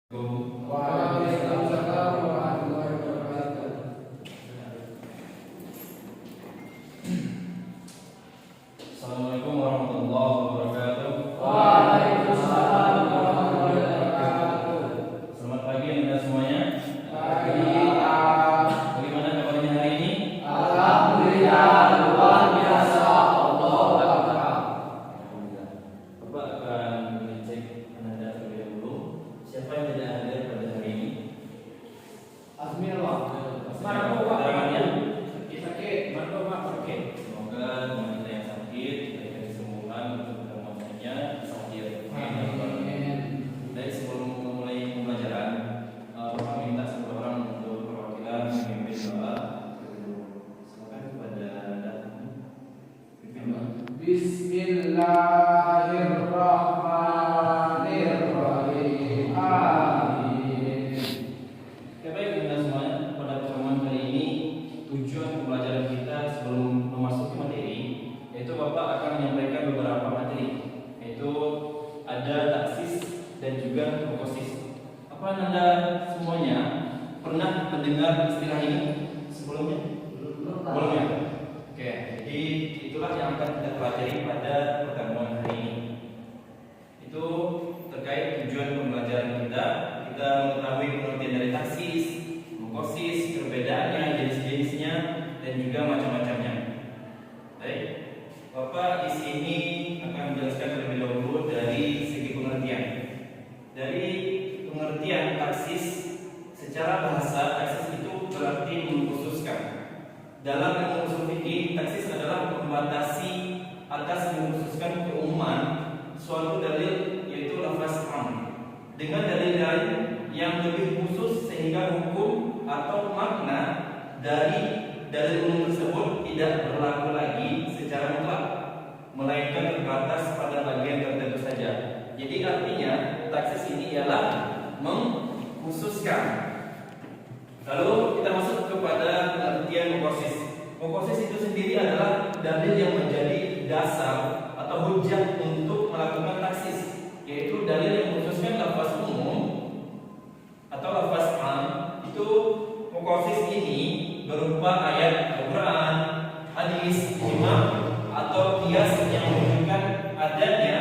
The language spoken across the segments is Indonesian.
Waalaikumsalam warahmatullahi wabarakatuh. Assalamualaikum warahmatullahi wabarakatuh. Waalaikumsalam warahmatullahi wabarakatuh. Selamat pagi Anda semuanya. Pagi. Bagaimana kabarnya hari ini? Alhamdulillah luar biasa. Allahu Akbar. Bapak akan mengecek Anda terlebih dahulu. Siapa yang tidak hadir pada hari ini? Asmillah. Keterangannya? Sakit. Semoga teman kita yang sakit diberikan kesembuhan untuk kesemuanya sakit. Amin. Baik, sebelum memulai pembelajaran, Bapak minta satu orang untuk perwakilan memimpin doa. Silakan kepada Anda. Pimpin doa. Bismillahirrahmanirrahim. Amin. Oke, baik Anda semuanya, pada pertemuan kali ini tujuan pembelajaran kita sebelum memasuki materi, yaitu Bapak akan menyampaikan beberapa materi, yaitu ada taksis dan juga mukosis. Apa Anda semuanya pernah mendengar istilah ini sebelumnya? Belum ya? Oke, jadi itulah yang akan kita pelajari pada pertemuan hari ini. Itu terkait tujuan pembelajaran kita. Kita mengetahui pengertian dari taksis, mukosis, perbedaannya, jenis-jenisnya, dan juga macam-macamnya. Baik, Bapak di sini akan menjelaskan terlebih dahulu dari segi pengertian. Dari pengertian taksis, secara bahasa taksis itu berarti mengkhususkan. Dalam ilmu usul fikih, taksis adalah membatasi atas mengkhususkan keumuman suatu dalil, yaitu lafaz am, dengan dalil lain yang lebih khusus sehingga hukum atau makna dari dalil umum tersebut tidak berlaku lagi secara mutlak, melainkan terbatas pada bagian tertentu saja. Jadi artinya taksis ini ialah mengkhususkan. Lalu kita masuk kepada pengertian mukosis. Mukosis itu sendiri adalah dalil yang menjadi dasar atau hujjah untuk melakukan taksis, yaitu dalil yang mengkhususkan lafaz umum atau lafaz am. Itu mukosis ini berupa ayat Al-Quran, hadis, ijma, atau qiyas yang menunjukkan adanya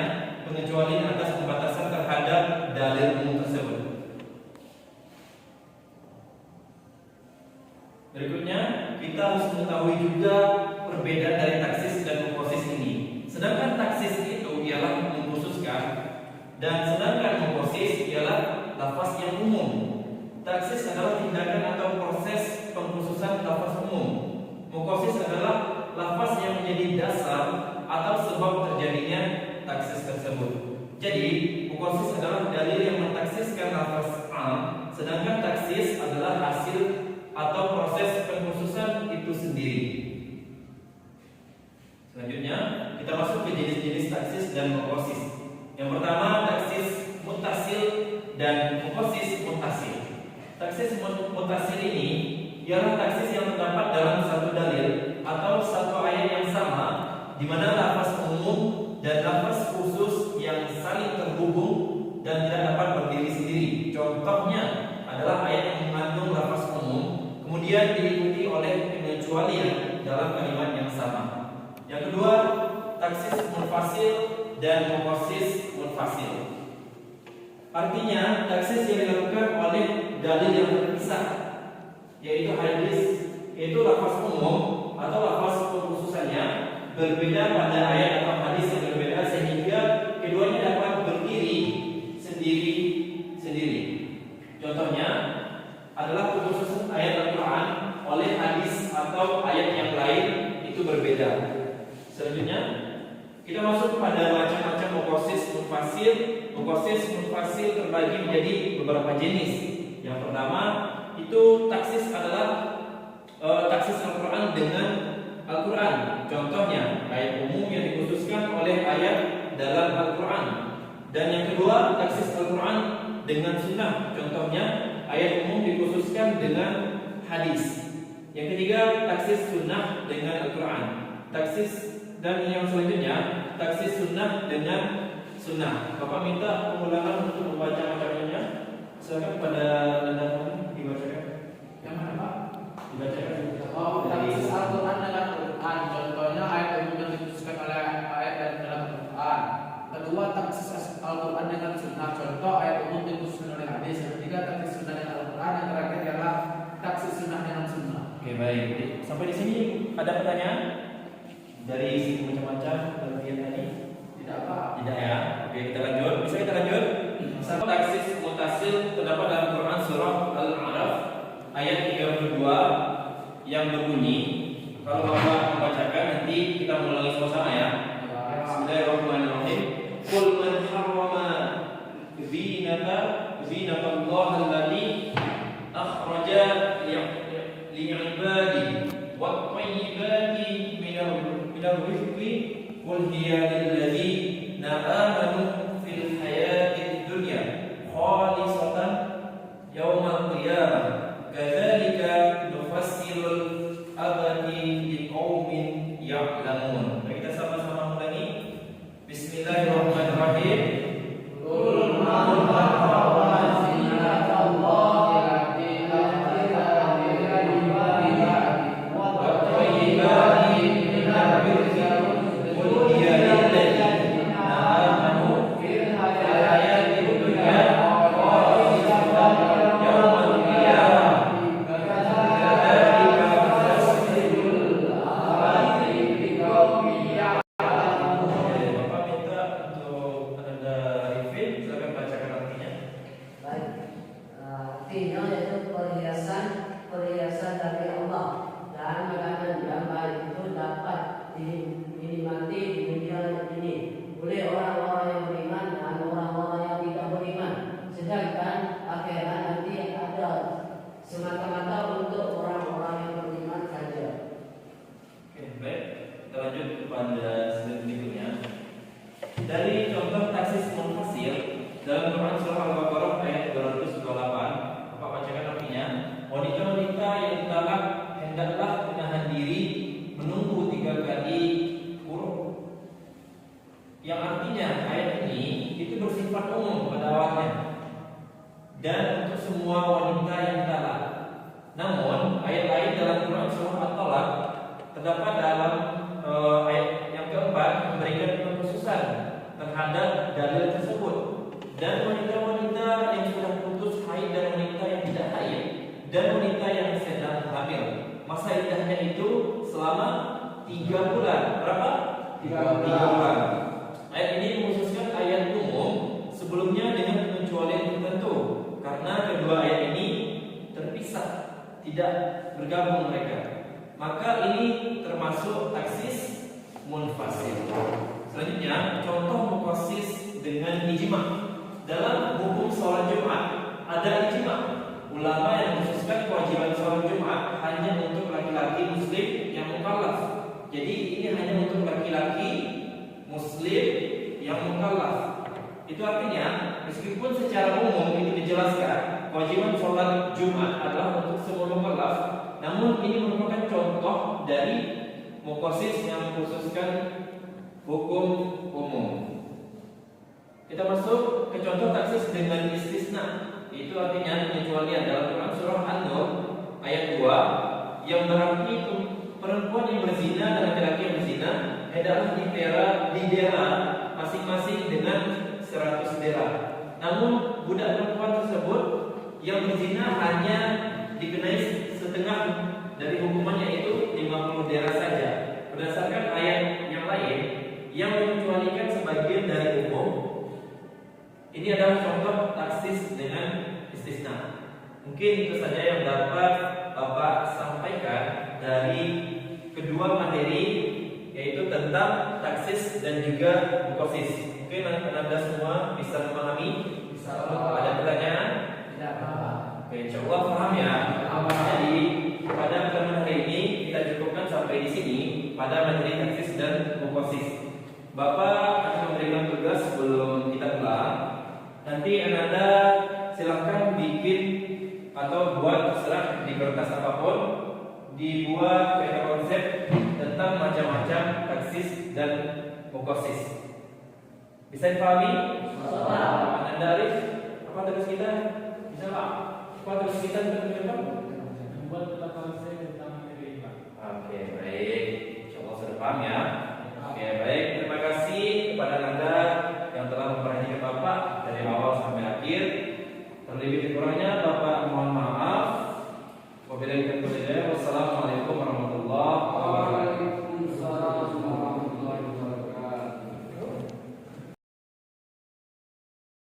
pengecualian atas pembatasan terhadap dalil umum tersebut. Berikutnya, kita harus mengetahui juga perbedaan dari taksis dan mukosis ini. Sedangkan taksis itu ialah mengkhususkan, dan sedangkan mukosis ialah lafaz yang umum. Taksis adalah tindakan atau proses pengkhususan lafaz umum. Mukosis adalah lafaz yang menjadi dasar atau sebab terjadinya taksis tersebut. Jadi, mukosis adalah dalil yang mentaksiskan lafaz am, sedangkan taksis adalah hasil atau proses pengkhususan itu sendiri. Selanjutnya, kita masuk ke jenis-jenis taksis dan mukosis. Yang pertama, taksis mutasil dan mukosis mutasil. Taksis mutasil ini ialah taksis yang terdapat dalam satu dalil atau satu ayat yang sama, di mana lafaz umum dan lafaz khusus yang saling terhubung dan tidak dapat berdiri sendiri. Contohnya adalah ayat yang mengandung lafaz umum kemudian diikuti oleh pengecualian dalam kalimat yang sama. Yang kedua, taksis munfasil dan mukosis munfasil. Artinya, taksis yang dilakukan oleh dalil yang terpisah, yaitu hadis, yaitu lafaz umum atau lafaz pengkhususannya berbeda pada ayat atau hadis yang berbeda, sehingga keduanya dapat berdiri sendiri-sendiri. Contohnya adalah pengkhususan ayat Al-Quran oleh hadis atau ayat yang lain itu berbeda. Selanjutnya, kita masuk kepada macam-macam mukosis munfasil. Mukosis munfasil terbagi menjadi beberapa jenis. Yang pertama, itu taksis adalah taksis Al-Quran dengan Al-Quran. Contohnya, ayat umum yang dikhususkan oleh ayat dalam Al-Quran. Dan yang kedua, taksis Al-Quran dengan sunnah. Contohnya, ayat umum dikhususkan dengan hadis. Yang ketiga, taksis sunnah dengan Al-Quran. Taksis dan yang selanjutnya, taksis sunnah dengan sunnah. Bapak minta pengulangan untuk membaca macamnya. Silakan pada Anda dibacakan. Yang mana Pak? Dibacakan. Oh, taksis Al-Quran dengan Quran. Contohnya ayat umum yang dikhususkan oleh ayat dari dalam Quran. Kedua, taksis Al-Quran dengan sunnah. Contoh ayat umum dikhususkan oleh hadis. Yang ketiga, taksis sunnah dengan Al-Quran. Yang terakhir adalah taksis sunnah dengan sunnah. Oke, baik. Sampai di sini ada pertanyaan dari segi macam-macam pengertian tadi? Tidak Pak. Tidak ya. Oke, kita lanjut. Bisa kita lanjut? Satu, taksis mutasil terdapat dalam Quran surah Al-A'raf ayat 32 yang berbunyi, kalau Bapak membacakan nanti kita mengulangi sama-sama ya. Bismillahirrahmanirrahim. Qul man harrama zinata Allah allati akhraja li'ibadi wat thayyibati minal rizqi qul hiya lilladzina amanu fil hayatid dunya khalisatan yaumal qiyamah kadzalika nufassilul ayati liqaumin ya'lamun. Kita sama-sama ulangi. Bismillahirrahmanirrahim. Qul man harrama zinata Allahi allati akhraja li'ibadihi wat thayyibati minal rizqi qul hiya lilladzina amanu fil hayatid dunya khalisatan yaumal qiyamah kadzalika nufassilul ayati liqaumin ya'lamun. Bapak minta untuk Anda review, silakan bacakan artinya. Baik, artinya yaitu perhiasan dari Allah dan makanan yang baik itu dapat dinikmati di dunia ini oleh orang-orang yang beriman dan orang-orang yang tidak beriman. Sedangkan akhirat nanti ada semata-mata untuk orang-orang yang beriman saja. Oke, baik. Kita lanjut kepada slide berikutnya. Dari contoh taksis munfasil dalam Quran surah Al-Baqarah ayat 228, Bapak bacakan artinya. Wanita-wanita yang talak hendaklah menahan diri menunggu 3 kali kurung. Yang artinya ayat ini itu bersifat umum pada awalnya dan untuk semua wanita yang talak. Namun ayat lain dalam Quran surah At-Talaq terdapat dalam ayat yang keempat memberikan pengkhususan terhadap dalil tersebut, dan wanita-wanita yang sudah putus haid dan wanita yang tidak haid dan wanita yang sedang hamil masa iddahnya itu selama 3 bulan. Berapa? 3 bulan. Ayat ini mengkhususkan ayat umum sebelumnya dengan pengecualian tertentu karena kedua ayat ini terpisah, tidak bergabung mereka. Maka ini termasuk taksis munfasil. Selanjutnya, contoh mukhassis dengan ijma. Dalam hukum sholat Jumat ada ijma. Ulama yang mengkhususkan kewajiban sholat Jumat hanya untuk laki-laki muslim yang mukallaf. Jadi ini hanya untuk laki-laki muslim yang mukallaf. Itu artinya meskipun secara umum itu dijelaskan kewajiban sholat Jumat adalah untuk semua mukallaf, namun ini merupakan contoh dari mukhassis yang mengkhususkan hukum umum. Kita masuk ke contoh taksis dengan istisna. Itu artinya pengecualian dalam Quran surah An-Nur ayat 2 yang berarti perempuan yang berzina dan laki-laki yang berzina hendaklah didera masing-masing dengan 100 dirham. Namun budak perempuan tersebut yang berzina hanya dikenai setengah dari hukumannya, yaitu 50 dirham saja. Berdasarkan ayat yang lain yang mengecualikan sebagian dari hukum, ini adalah contoh taksis dengan istisna. Mungkin itu saja yang dapat Bapak sampaikan dari kedua materi, yaitu tentang taksis dan juga mukhassis. Mungkin Anda semua bisa memahami. Ada pertanyaan? Tidak apa-apa. Oke, insyaallah paham ya. Jadi pada pertemuan hari ini kita cukupkan sampai di sini pada materi taksis dan mukhassis. Bapak akan memberikan tugas sebelum kita pulang. Nanti Anda silahkan bikin atau buat terserah di kertas apapun, dibuat peta konsep tentang macam-macam taksis dan mukhassis. Bisa dipahami? Anda Arif, apa tugas kita? Bisa? Oke, baik. Insyaallah sudah paham ya. Oke, baik. Terima kasih kepada Anda yang telah memperhatikan Bapak dari awal sampai akhir. Terlebih kurangnya Bapak mohon maaf. Wabillahi taufiq. Wassalamualaikum warahmatullahi